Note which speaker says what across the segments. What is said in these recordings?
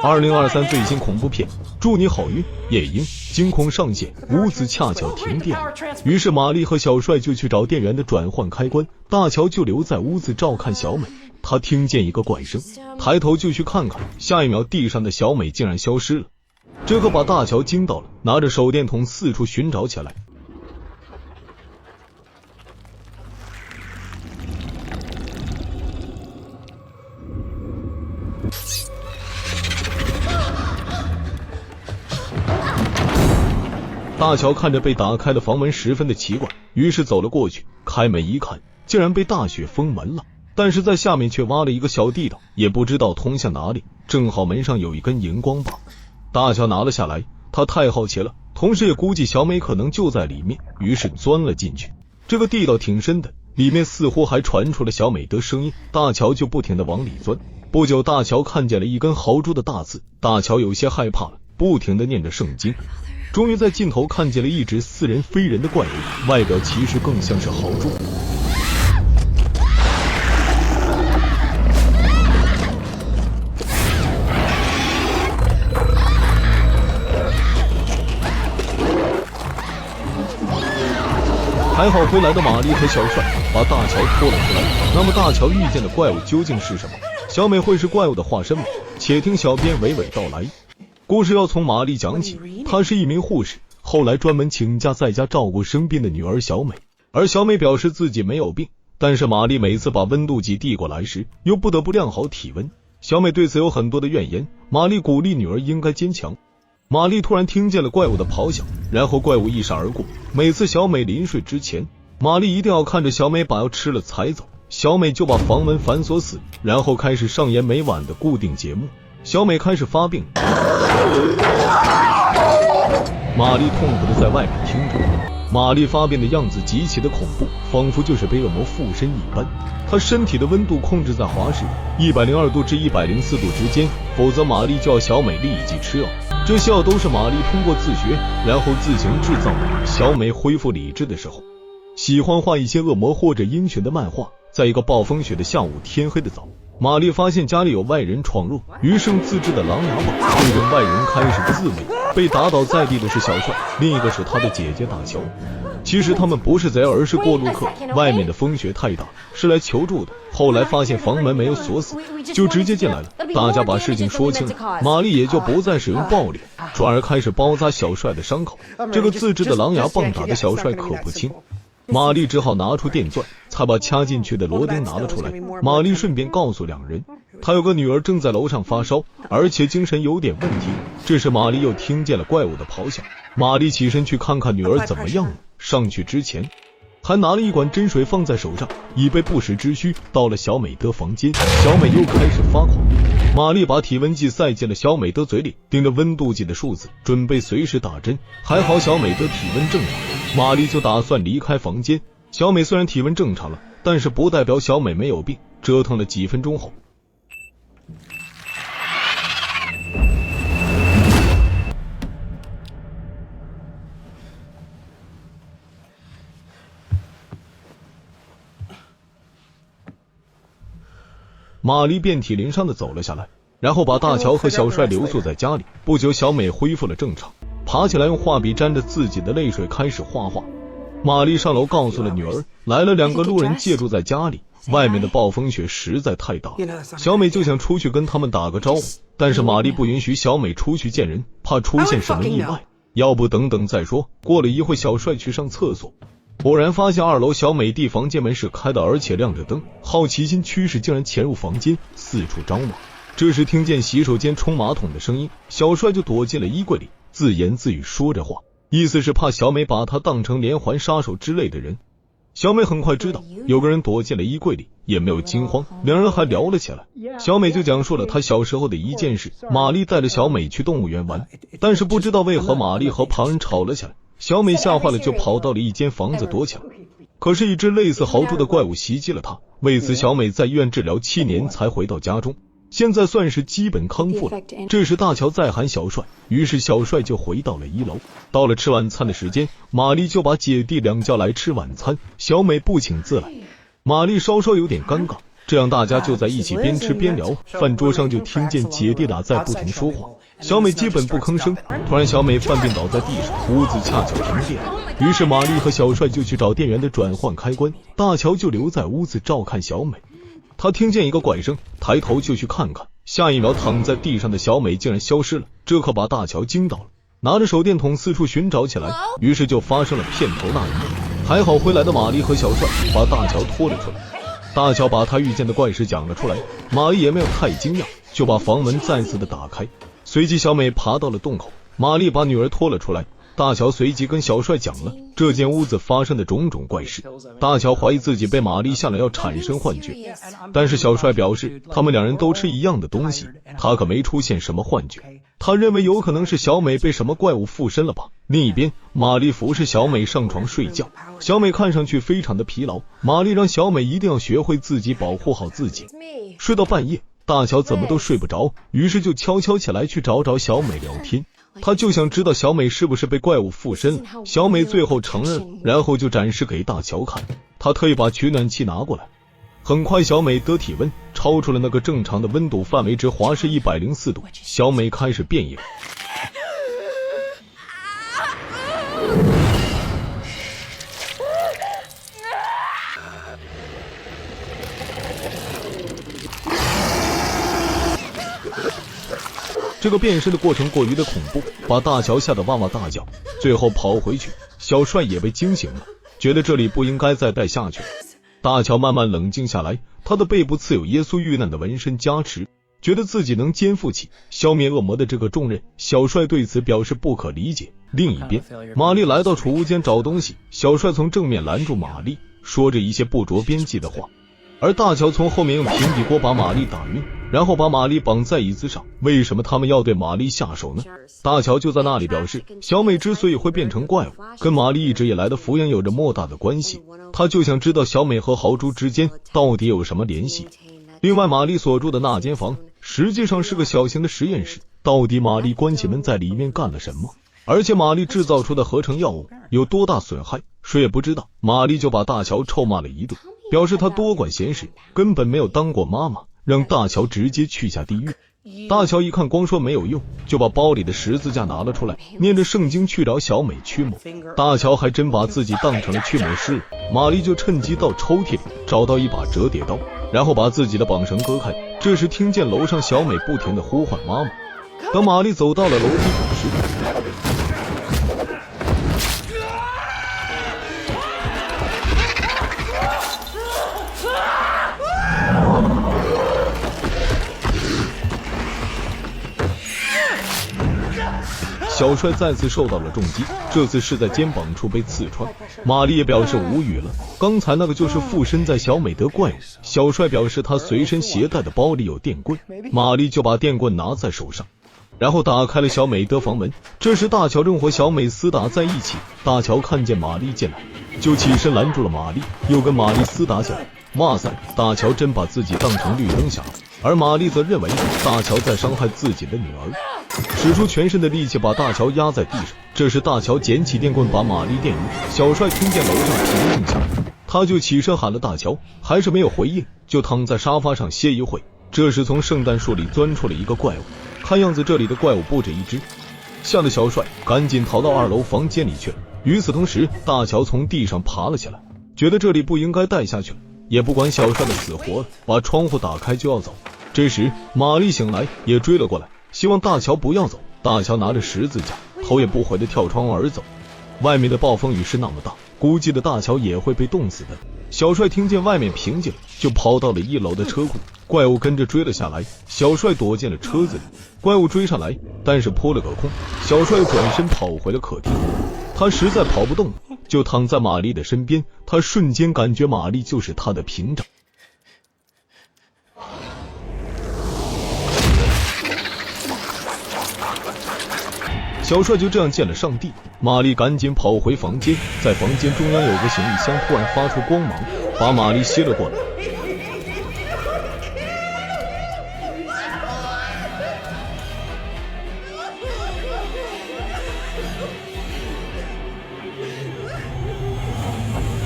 Speaker 1: 2023最新恐怖片，祝你好运。夜莺惊恐上线，屋子恰巧停电了，于是玛丽和小帅就去找电源的转换开关，大乔就留在屋子照看小美。他听见一个怪声，抬头就去看看，下一秒地上的小美竟然消失了，这可把大乔惊到了，拿着手电筒四处寻找起来。大乔看着被打开的房门十分的奇怪，于是走了过去，开门一看，竟然被大雪封门了，但是在下面却挖了一个小地道，也不知道通向哪里，正好门上有一根荧光棒。大乔拿了下来，他太好奇了，同时也估计小美可能就在里面，于是钻了进去。这个地道挺深的，里面似乎还传出了小美的声音，大乔就不停地往里钻。不久，大乔看见了一根豪猪的大字，大乔有些害怕了，不停地念着圣经。终于在尽头看见了一只似人非人的怪物，外表其实更像是豪猪。还好回来的玛丽和小帅把大乔拖了出来。那么大乔遇见的怪物究竟是什么？小美会是怪物的化身吗？且听小编娓娓道来。故事要从玛丽讲起，她是一名护士，后来专门请假在家照顾生病的女儿小美。而小美表示自己没有病，但是玛丽每次把温度计递过来时，又不得不量好体温。小美对此有很多的怨言，玛丽鼓励女儿应该坚强。玛丽突然听见了怪物的咆哮，然后怪物一闪而过。每次小美临睡之前，玛丽一定要看着小美把药吃了才走，小美就把房门反锁死，然后开始上演每晚的固定节目。小美开始发病，玛丽痛苦的在外面听着。玛丽发病的样子极其的恐怖，仿佛就是被恶魔附身一般。她身体的温度控制在华氏102度至104度之间，否则玛丽就要小美立即吃药。这些药都是玛丽通过自学然后自行制造的。小美恢复理智的时候，喜欢画一些恶魔或者英雄的漫画。在一个暴风雪的下午，天黑的早，玛丽发现家里有外人闯入，于是用自制的狼牙棒对着外人开始自卫。被打倒在地的是小帅，另一个是他的姐姐大乔。其实他们不是贼，而是过路客，外面的风雪太大，是来求助的。后来发现房门没有锁死，就直接进来了。大家把事情说清了，玛丽也就不再使用暴力，转而开始包扎小帅的伤口。这个自制的狼牙棒打的小帅可不轻，玛丽只好拿出电钻，才把掐进去的螺钉拿了出来。玛丽顺便告诉两人，她有个女儿正在楼上发烧，而且精神有点问题。这时玛丽又听见了怪物的咆哮，玛丽起身去看看女儿怎么样了。上去之前还拿了一管针水放在手上，以备不时之需。到了小美的房间，小美又开始发狂。玛丽把体温计塞进了小美的嘴里，盯着温度计的数字，准备随时打针。还好小美的体温正常，玛丽就打算离开房间。小美虽然体温正常了，但是不代表小美没有病。折腾了几分钟后，玛丽遍体鳞伤的走了下来，然后把大乔和小帅留宿在家里。不久小美恢复了正常，爬起来用画笔沾着自己的泪水开始画画。玛丽上楼告诉了女儿，来了2个路人借住在家里，外面的暴风雪实在太大，小美就想出去跟他们打个招呼，但是玛丽不允许小美出去见人，怕出现什么意外，要不等等再说。过了一会，小帅去上厕所，果然发现2楼小美的房间门是开的，而且亮着灯。好奇心驱使，竟然潜入房间，四处张望。这时听见洗手间冲马桶的声音，小帅就躲进了衣柜里，自言自语说着话，意思是怕小美把他当成连环杀手之类的人。小美很快知道有个人躲进了衣柜里，也没有惊慌，两人还聊了起来。小美就讲述了她小时候的一件事，玛丽带着小美去动物园玩，但是不知道为何玛丽和旁人吵了起来，小美吓坏了，就跑到了一间房子躲起来。可是一只类似豪猪的怪物袭击了她，为此小美在医院治疗7年才回到家中，现在算是基本康复了。这时大乔在喊小帅，于是小帅就回到了1楼。到了吃晚餐的时间，玛丽就把姐弟俩叫来吃晚餐，小美不请自来。玛丽稍稍有点尴尬，这样大家就在一起边吃边聊，饭桌上就听见姐弟俩在不停说话。小美基本不吭声，突然小美犯病倒在地上，屋子恰巧停电，于是玛丽和小帅就去找电源的转换开关，大乔就留在屋子照看小美。他听见一个怪声，抬头就去看看，下一秒躺在地上的小美竟然消失了，这可把大乔惊到了，拿着手电筒四处寻找起来，于是就发生了片头那一幕。还好回来的玛丽和小帅把大乔拖了出来，大乔把他遇见的怪事讲了出来，玛丽也没有太惊讶，就把房门再次的打开，随即小美爬到了洞口，玛丽把女儿拖了出来，大乔随即跟小帅讲了这间屋子发生的种种怪事。大乔怀疑自己被玛丽下了药产生幻觉，但是小帅表示他们两人都吃一样的东西，他可没出现什么幻觉，他认为有可能是小美被什么怪物附身了吧。另一边，玛丽服侍小美上床睡觉，小美看上去非常的疲劳，玛丽让小美一定要学会自己保护好自己。睡到半夜，大乔怎么都睡不着，于是就悄悄起来去找小美聊天，他就想知道小美是不是被怪物附身了。小美最后承认了，然后就展示给大乔看，他特意把取暖器拿过来。很快小美的体温超出了那个正常的温度范围值，华氏104度，小美开始变异了。这个变身的过程过于的恐怖，把大乔吓得哇哇大叫，最后跑回去，小帅也被惊醒了，觉得这里不应该再待下去了。大乔慢慢冷静下来，他的背部刺有耶稣遇难的纹身加持，觉得自己能肩负起消灭恶魔的这个重任，小帅对此表示不可理解。另一边，玛丽来到储物间找东西，小帅从正面拦住玛丽，说着一些不着边际的话，而大乔从后面用平底锅把玛丽打晕，然后把玛丽绑在椅子上。为什么他们要对玛丽下手呢？大乔就在那里表示，小美之所以会变成怪物，跟玛丽一直以来的抚养有着莫大的关系，他就想知道小美和豪猪之间到底有什么联系。另外，玛丽所住的那间房实际上是个小型的实验室，到底玛丽关起门在里面干了什么？而且玛丽制造出的合成药物有多大损害，谁也不知道。玛丽就把大乔臭骂了一顿，表示他多管闲事，根本没有当过妈妈，让大乔直接去下地狱。大乔一看光说没有用，就把包里的十字架拿了出来，念着圣经去找小美驱魔。大乔还真把自己当成了驱魔师，玛丽就趁机到抽屉里找到一把折叠刀，然后把自己的绑绳割开。这时听见楼上小美不停地呼唤妈妈。等玛丽走到了楼梯口时，小帅再次受到了重击，这次是在肩膀处被刺穿。玛丽也表示无语了，刚才那个就是附身在小美的怪物。小帅表示他随身携带的包里有电棍，玛丽就把电棍拿在手上，然后打开了小美的房门。这时大乔正和小美厮打在一起，大乔看见玛丽进来，就起身拦住了玛丽，又跟玛丽厮打起来。哇塞，大乔真把自己当成绿灯侠，而玛丽则认为大乔在伤害自己的女儿，使出全身的力气把大乔压在地上。这时大乔捡起电棍把玛丽电晕。小帅听见楼上平静下来，他就起身喊了大乔，还是没有回应，就躺在沙发上歇一会。这时从圣诞树里钻出了一个怪物，看样子这里的怪物不止一只，吓得小帅赶紧逃到2楼房间里去了。与此同时，大乔从地上爬了起来，觉得这里不应该待下去了，也不管小帅的死活了，把窗户打开就要走。这时玛丽醒来也追了过来，希望大乔不要走。大乔拿着十字架，头也不回地跳窗而走。外面的暴风雨是那么大，估计的大乔也会被冻死的。小帅听见外面平静，就跑到了1楼的车库，怪物跟着追了下来，小帅躲进了车子里。怪物追上来，但是扑了个空，小帅转身跑回了客厅。他实在跑不动了，就躺在玛丽的身边，他瞬间感觉玛丽就是他的屏障。小帅就这样见了上帝。玛丽赶紧跑回房间，在房间中央有个行李箱突然发出光芒，把玛丽吸了过来。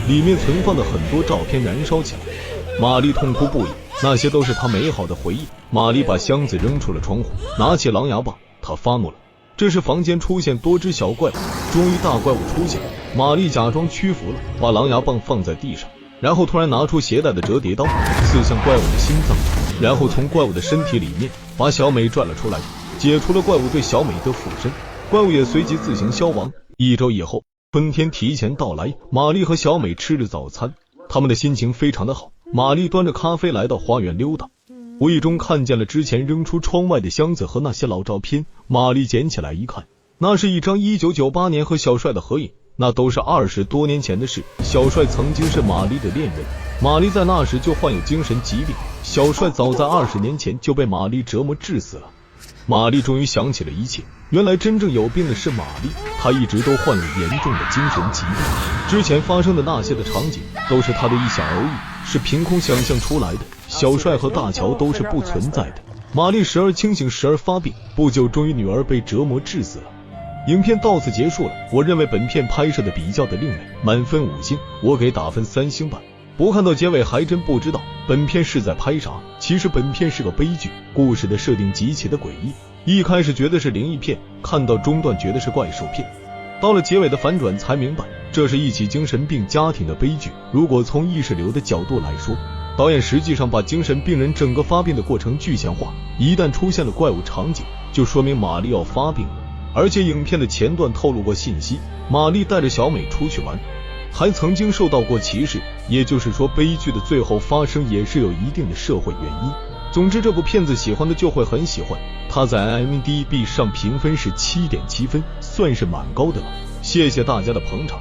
Speaker 1: 里面存放的很多照片燃烧起来，玛丽痛哭不已，那些都是她美好的回忆。玛丽把箱子扔出了窗户，拿起狼牙棒，她发怒了。这时房间出现多只小怪物，终于大怪物出现了。玛丽假装屈服了，把狼牙棒放在地上，然后突然拿出携带的折叠刀，刺向怪物的心脏，然后从怪物的身体里面把小美拽了出来，解除了怪物对小美的附身，怪物也随即自行消亡。1周以后，春天提前到来，玛丽和小美吃着早餐，他们的心情非常的好。玛丽端着咖啡来到花园溜达，无意中看见了之前扔出窗外的箱子和那些老照片。玛丽捡起来一看，那是一张1998年和小帅的合影，那都是20多年前的事。小帅曾经是玛丽的恋人，玛丽在那时就患有精神疾病，小帅早在20年前就被玛丽折磨致死了。玛丽终于想起了一切，原来真正有病的是玛丽，她一直都患有严重的精神疾病。之前发生的那些的场景都是她的臆想而已，是凭空想象出来的。小帅和大乔都是不存在的。玛丽时而清醒时而发病，不久终于女儿被折磨致死了。影片到此结束了，我认为本片拍摄的比较的另类，满分5星，我给打分3星半。不看到结尾还真不知道本片是在拍啥。其实本片是个悲剧，故事的设定极其的诡异，一开始觉得是灵异片，看到中段觉得是怪兽片，到了结尾的反转才明白这是一起精神病家庭的悲剧。如果从意识流的角度来说，导演实际上把精神病人整个发病的过程具象化，一旦出现了怪物场景，就说明玛丽要发病了。而且影片的前段透露过信息，玛丽带着小美出去玩，还曾经受到过歧视，也就是说悲剧的最后发生也是有一定的社会原因。总之这部片子喜欢的就会很喜欢，它在 IMDB 上评分是7.7分，算是蛮高的了。谢谢大家的捧场。